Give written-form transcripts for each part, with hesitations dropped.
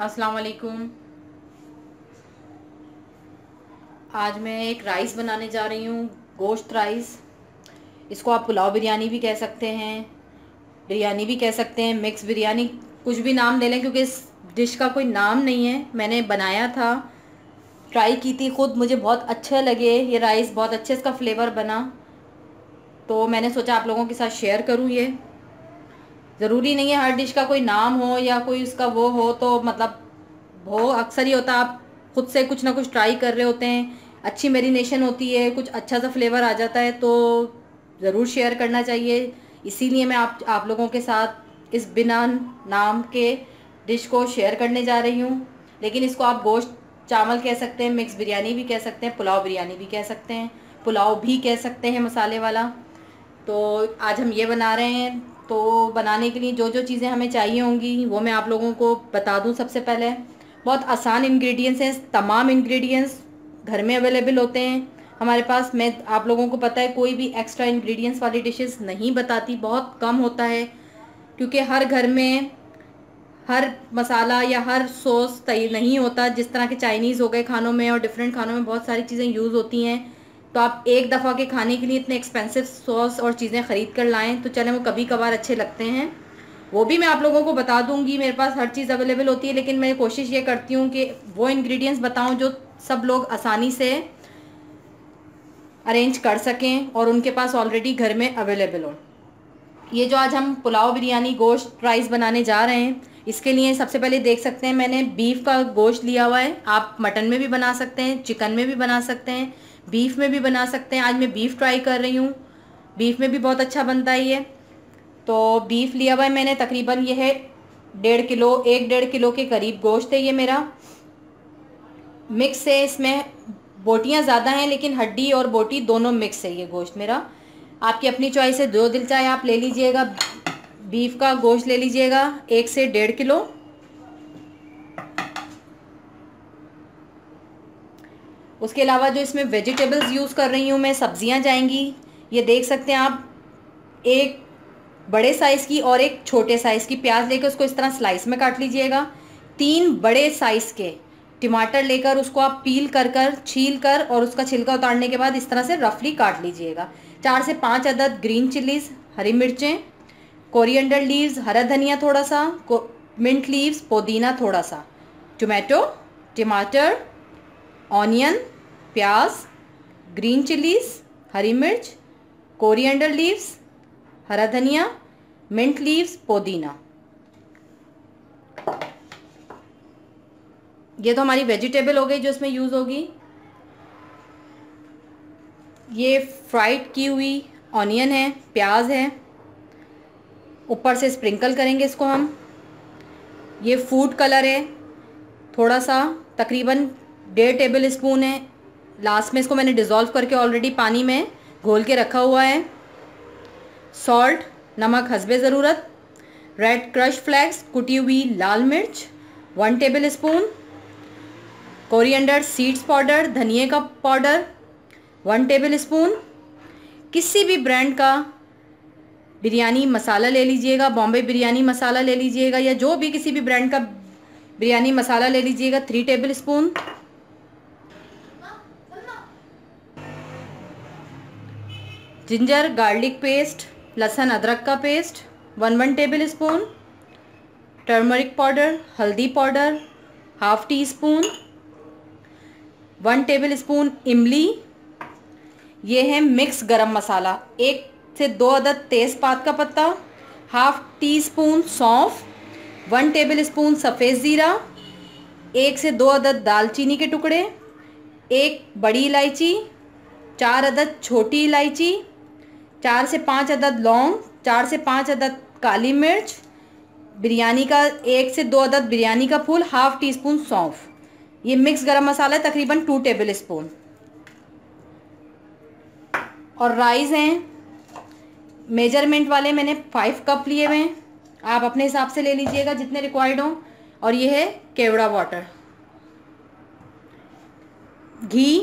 अस्सलाम वालेकुम। आज मैं एक राइस बनाने जा रही हूँ, गोश्त राइस। इसको आप पुलाव बिरयानी भी कह सकते हैं, बिरयानी भी कह सकते हैं, मिक्स बिरयानी, कुछ भी नाम ले लें क्योंकि इस डिश का कोई नाम नहीं है। मैंने बनाया था, ट्राई की थी खुद, मुझे बहुत अच्छे लगे ये राइस, बहुत अच्छे इसका फ्लेवर बना, तो मैंने सोचा आप लोगों के साथ शेयर करूँ। ये ज़रूरी नहीं है हर डिश का कोई नाम हो या कोई उसका वो हो, तो मतलब वो अक्सर ही होता है आप खुद से कुछ ना कुछ ट्राई कर रहे होते हैं, अच्छी मैरिनेशन होती है, कुछ अच्छा सा फ्लेवर आ जाता है, तो ज़रूर शेयर करना चाहिए। इसीलिए मैं आप लोगों के साथ इस बिना नाम के डिश को शेयर करने जा रही हूँ। लेकिन इसको आप गोश्त चावल कह सकते हैं, मिक्स बिरयानी भी कह सकते हैं, पुलाव बिरयानी भी कह सकते हैं, पुलाव भी कह सकते हैं मसाले वाला। तो आज हम ये बना रहे हैं, तो बनाने के लिए जो जो चीज़ें हमें चाहिए होंगी वो मैं आप लोगों को बता दूं। सबसे पहले बहुत आसान इंग्रेडिएंट्स हैं, तमाम इंग्रेडिएंट्स घर में अवेलेबल होते हैं हमारे पास। मैं आप लोगों को पता है कोई भी एक्स्ट्रा इंग्रेडिएंट्स वाली डिशेस नहीं बताती, बहुत कम होता है, क्योंकि हर घर में हर मसाला या हर सॉस तय नहीं होता। जिस तरह के चाइनीज़ हो गए खानों में और डिफरेंट खानों में बहुत सारी चीज़ें यूज़ होती हैं, तो आप एक दफ़ा के खाने के लिए इतने एक्सपेंसिव सॉस और चीज़ें ख़रीद कर लाएं तो चलें, वो कभी कभार अच्छे लगते हैं, वो भी मैं आप लोगों को बता दूंगी। मेरे पास हर चीज़ अवेलेबल होती है, लेकिन मैं कोशिश ये करती हूँ कि वो इंग्रेडिएंट्स बताऊँ जो सब लोग आसानी से अरेंज कर सकें और उनके पास ऑलरेडी घर में अवेलेबल हो। ये जो आज हम पुलाव बिरयानी गोश्त राइस बनाने जा रहे हैं, इसके लिए सबसे पहले देख सकते हैं मैंने बीफ का गोश्त लिया हुआ है। आप मटन में भी बना सकते हैं, चिकन में भी बना सकते हैं, बीफ में भी बना सकते हैं। आज मैं बीफ ट्राई कर रही हूँ, बीफ में भी बहुत अच्छा बनता है ये। तो बीफ लिया हुआ है मैंने, तकरीबन ये है 1.5 किलो, 1-1.5 किलो के करीब गोश्त है ये मेरा। मिक्स है, इसमें बोटियाँ ज़्यादा हैं लेकिन हड्डी और बोटी दोनों मिक्स है ये गोश्त मेरा। आपकी अपनी चॉइस है, जो दिल चाहे आप ले लीजिएगा। बीफ का गोश्त ले लीजिएगा 1 से 1.5 किलो। उसके अलावा जो इसमें वेजिटेबल्स यूज़ कर रही हूँ मैं, सब्जियाँ जाएंगी, ये देख सकते हैं आप। एक बड़े साइज़ की और एक छोटे साइज़ की प्याज लेकर उसको इस तरह स्लाइस में काट लीजिएगा। 3 बड़े साइज़ के टमाटर लेकर उसको आप पील कर कर छील कर और उसका छिलका उतारने के बाद इस तरह से रफली काट लीजिएगा। 4 से 5 अदद ग्रीन चिलीज़, हरी मिर्चें, कोरिएंडर लीव्स, हरा धनिया थोड़ा सा, मिंट लीव्स, पुदीना थोड़ा सा, टोमेटो, टमाटर, ऑनियन, प्याज, ग्रीन चिलीज़, हरी मिर्च, कोरिएंडर लीव्स, हरा धनिया, मिंट लीव्स, पुदीना। ये तो हमारी वेजिटेबल हो गई जो इसमें यूज़ होगी। ये फ्राइड की हुई ऑनियन है, प्याज है, ऊपर से स्प्रिंकल करेंगे इसको हम। ये फूड कलर है थोड़ा सा, तकरीबन 1.5 टेबल स्पून है। लास्ट में इसको मैंने डिज़ोल्व करके ऑलरेडी पानी में घोल के रखा हुआ है। सॉल्ट, नमक हस्बे ज़रूरत। रेड क्रश फ्लेक्स, कुटी हुई लाल मिर्च 1 table spoon. Coriander seeds powder, धनिए का पाउडर 1 टेबल स्पून। किसी भी ब्रांड का बिरयानी मसाला ले लीजिएगा, बॉम्बे बिरयानी मसाला ले लीजिएगा, या जो भी किसी भी ब्रांड का बिरयानी मसाला ले लीजिएगा 3 tablespoon. Ginger garlic paste, लहसुन अदरक का paste 1 tablespoon. Turmeric powder, हल्दी powder half teaspoon. 1 tablespoon इमली। ये है मिक्स गरम मसाला, 1 से 2 अदद तेज़पात का पत्ता, हाफ टी स्पून सौंफ, 1 टेबल स्पून सफ़ेद ज़ीरा, 1 से 2 अदद दालचीनी के टुकड़े, 1 बड़ी इलायची, 4 अदद छोटी इलायची, 4 से 5 अदद लौंग, 4 से 5 अदद काली मिर्च, बिरयानी का 1 से 2 अदद बिरयानी का फूल, हाफ टी स्पून सौंफ। ये मिक्स गरम मसाला है, तकरीबन 2 टेबल स्पून। और राइस हैं मेजरमेंट वाले, मैंने 5 कप लिए हुए हैं, आप अपने हिसाब से ले लीजिएगा जितने रिक्वायर्ड हों। और ये है केवड़ा वाटर। घी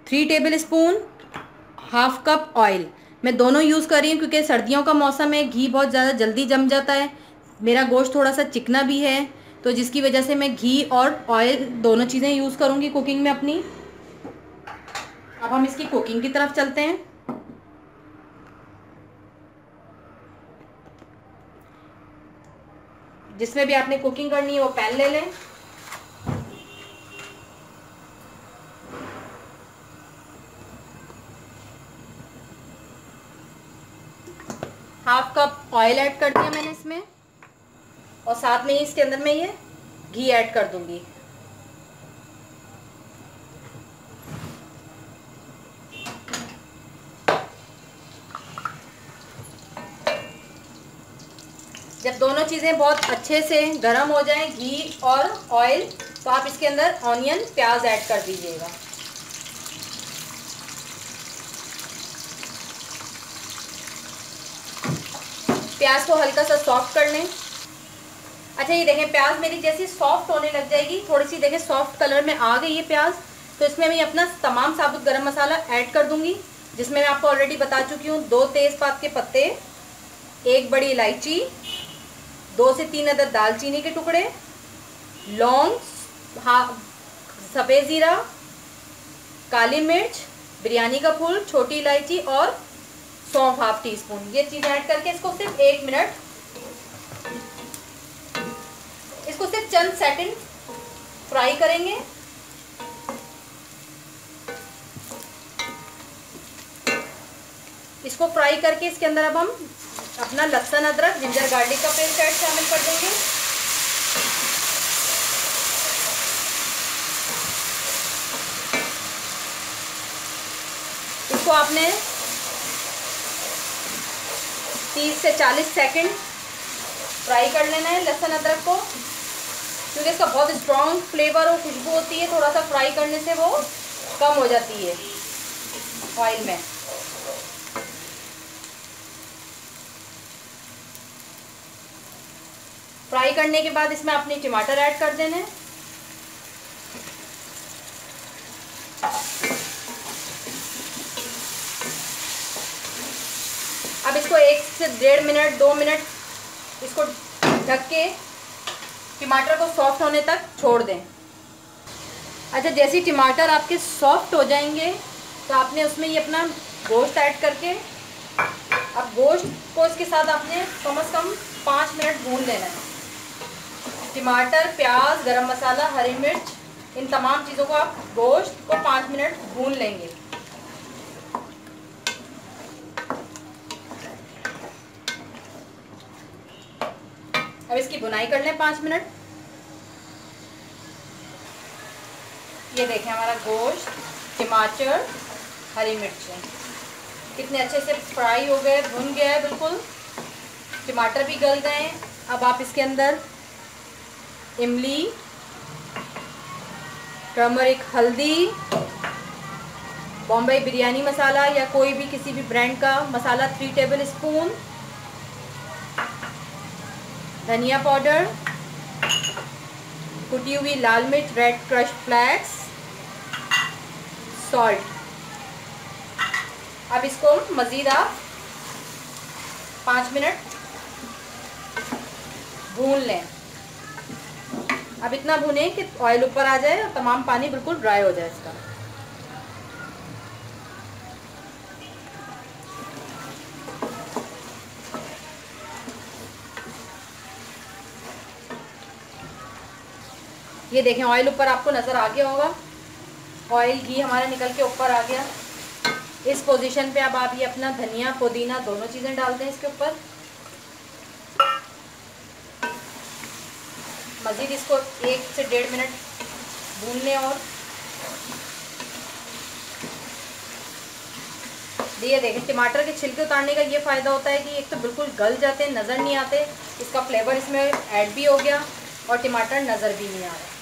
3 table spoon, half cup oil. मैं दोनों यूज़ कर रही हूँ क्योंकि सर्दियों का मौसम है, घी बहुत ज़्यादा जल्दी जम जाता है। मेरा गोश्त थोड़ा सा चिकना भी है तो जिसकी वजह से मैं घी और ऑयल दोनों चीज़ें यूज़ करूँगी कुकिंग में अपनी। अब हम इसकी कुकिंग की तरफ चलते हैं। जिसमें भी आपने कुकिंग करनी है वो पैन ले लें। हाफ कप ऑयल ऐड कर दिया मैंने इसमें, और साथ में ही इसके अंदर मैं ये घी ऐड कर दूंगी। जब दोनों चीज़ें बहुत अच्छे से गर्म हो जाएं, घी और ऑयल, तो आप इसके अंदर ऑनियन प्याज ऐड कर दीजिएगा। प्याज को हल्का सा सॉफ्ट कर लें। अच्छा ये देखें, प्याज मेरी जैसी सॉफ्ट होने लग जाएगी, थोड़ी सी देखें सॉफ्ट कलर में आ गई है प्याज, तो इसमें मैं अपना तमाम साबुत गरम मसाला ऐड कर दूंगी, जिसमें मैं आपको ऑलरेडी बता चुकी हूँ 2 तेज़पात के पत्ते, 1 बड़ी इलायची, 2 से 3 अदद दालचीनी के टुकड़े, लौंग, सफ़ेद ज़ीरा, काली मिर्च, बिरयानी का फूल, छोटी इलायची और सौंफ हाफ टी स्पून। ये चीज़ ऐड करके इसको सिर्फ 1 मिनट, इसको सिर्फ चंद सेकंड फ्राई करेंगे। इसको फ्राई करके इसके अंदर अब हम अपना लहसुन, अदरक, जिंजर गार्लिक का पेस्ट ऐड शामिल कर देंगे। इसको आपने 30 से 40 सेकंड फ्राई कर लेना है लहसुन अदरक को, क्योंकि इसका बहुत स्ट्रॉन्ग फ्लेवर और खुशबू होती है। थोड़ा सा फ्राई करने से वो कम हो जाती है ऑयल में। फ्राई करने के बाद इसमें आपने टमाटर ऐड कर देने हैं। अब इसको 1 से 1.5 मिनट 2 मिनट इसको ढक के टमाटर को सॉफ्ट होने तक छोड़ दें। अच्छा जैसे ही टमाटर आपके सॉफ्ट हो जाएंगे तो आपने उसमें ये अपना गोश्त ऐड करके, अब गोश्त को इसके साथ आपने कम से कम 5 मिनट भून लेना है। टमाटर, प्याज, गरम मसाला, हरी मिर्च, इन तमाम चीज़ों को आप गोश्त को 5 मिनट भून लेंगे। अब इसकी भुनाई कर लें 5 मिनट। ये देखें हमारा गोश्त, टमाटर, हरी मिर्चें कितने अच्छे से फ्राई हो गए, भुन गया है बिल्कुल, टमाटर भी गल गए हैं। अब आप इसके अंदर इमली, टर्मरिक, हल्दी, बॉम्बे बिरयानी मसाला या कोई भी किसी भी ब्रांड का मसाला 3 टेबल स्पून, धनिया पाउडर, कुटी हुई लाल मिर्च, रेड क्रश फ्लैक्स, सॉल्ट। अब इसको मज़ीद आप 5 मिनट भून लें। अब इतना भूनें कि ऑयल ऊपर आ जाए और तमाम पानी बिल्कुल ड्राई हो जाए इसका। ये देखें ऑयल ऊपर आपको नज़र आ गया होगा, ऑयल घी हमारा निकल के ऊपर आ गया। इस पोजीशन पे अब आप ये अपना धनिया, पुदीना दोनों चीज़ें डाल दें इसके ऊपर। मज़ीद इसको 1 से 1.5 मिनट भून लें। और ये देखें टमाटर के छिलके उतारने का ये फ़ायदा होता है कि एक तो बिल्कुल गल जाते हैं, नज़र नहीं आते, इसका फ्लेवर इसमें ऐड भी हो गया और टमाटर नज़र भी नहीं आ रहा।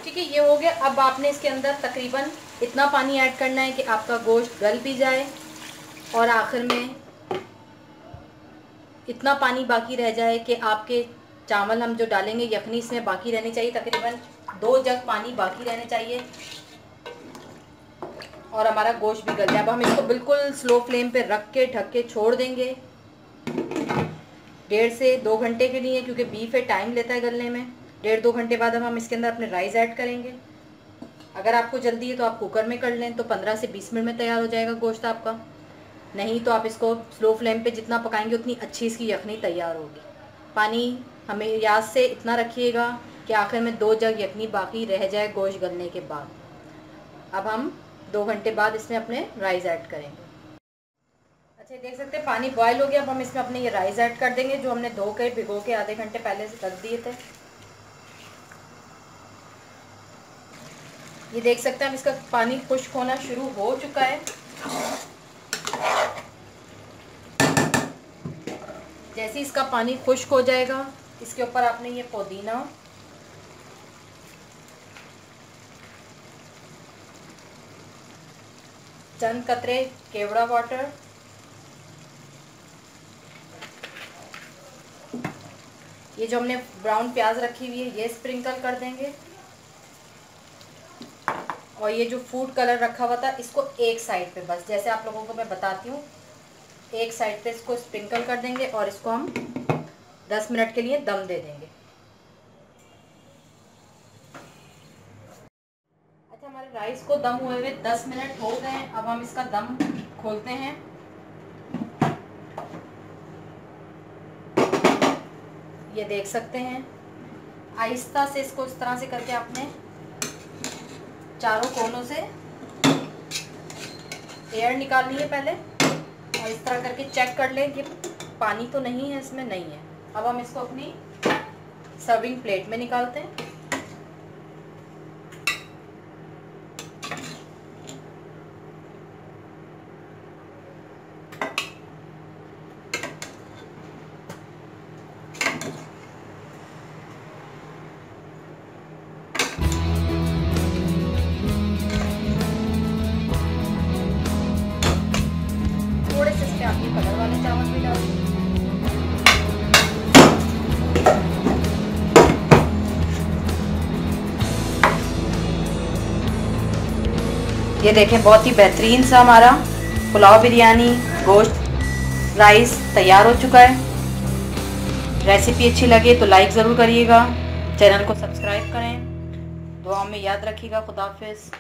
ठीक है, ये हो गया। अब आपने इसके अंदर तकरीबन इतना पानी ऐड करना है कि आपका गोश्त गल भी जाए और आखिर में इतना पानी बाकी रह जाए कि आपके चावल हम जो डालेंगे यखनी इसमें बाकी रहनी चाहिए, तकरीबन 2 जग पानी बाकी रहने चाहिए। और हमारा गोश्त भी गल जाए। अब हम इसको बिल्कुल स्लो फ्लेम पे रख के ढक के छोड़ देंगे 1.5 से 2 घंटे के लिए, क्योंकि बीफ है टाइम लेता है गलने में। 1.5-2 घंटे बाद हम इसके अंदर अपने राइस ऐड करेंगे। अगर आपको जल्दी है तो आप कुकर में कर लें, तो 15 से 20 मिनट में तैयार हो जाएगा गोश्त आपका। नहीं तो आप इसको स्लो फ्लेम पे जितना पकाएंगे उतनी अच्छी इसकी यखनी तैयार होगी। पानी हमें याद से इतना रखिएगा कि आखिर में 2 जग यखनी बाकी रह जाए गोश्त गलने के बाद। अब हम 2 घंटे बाद इसमें अपने राइस ऐड करेंगे। अच्छा, देख सकते हैं पानी बॉयल हो गया। अब हम इसमें अपने ये राइस ऐड कर देंगे जो हमने धो के भिगो के आधे घंटे पहले से रख दिए थे। ये देख सकते हैं हम इसका पानी खुश्क होना शुरू हो चुका है। जैसे इसका पानी खुश्क हो जाएगा, इसके ऊपर आपने ये पुदीना, चंद कतरे केवड़ा वाटर, ये जो हमने ब्राउन प्याज रखी हुई है ये स्प्रिंकल कर देंगे। और ये जो फूड कलर रखा हुआ था इसको एक साइड पे, बस जैसे आप लोगों को मैं बताती हूँ, एक साइड पे इसको स्प्रिंकल कर देंगे और इसको हम 10 मिनट के लिए दम दे देंगे। अच्छा, हमारे राइस को दम हुए हुए 10 मिनट हो गए। अब हम इसका दम खोलते हैं। ये देख सकते हैं आहिस्ता से इसको इस तरह से करके आपने चारों कोनों से एयर निकालनी है पहले, और इस तरह करके चेक कर लें कि पानी तो नहीं है इसमें। नहीं है। अब हम इसको अपनी सर्विंग प्लेट में निकालते हैं। थोड़े से इसमें आपके कलर वाले चावल भी डाल दें। ये देखें बहुत ही बेहतरीन सा हमारा पुलाव बिरयानी गोश्त राइस तैयार हो चुका है। रेसिपी अच्छी लगे तो लाइक ज़रूर करिएगा, चैनल को सब्सक्राइब करें, दुआ में याद रखिएगा। खुदा हाफिज़।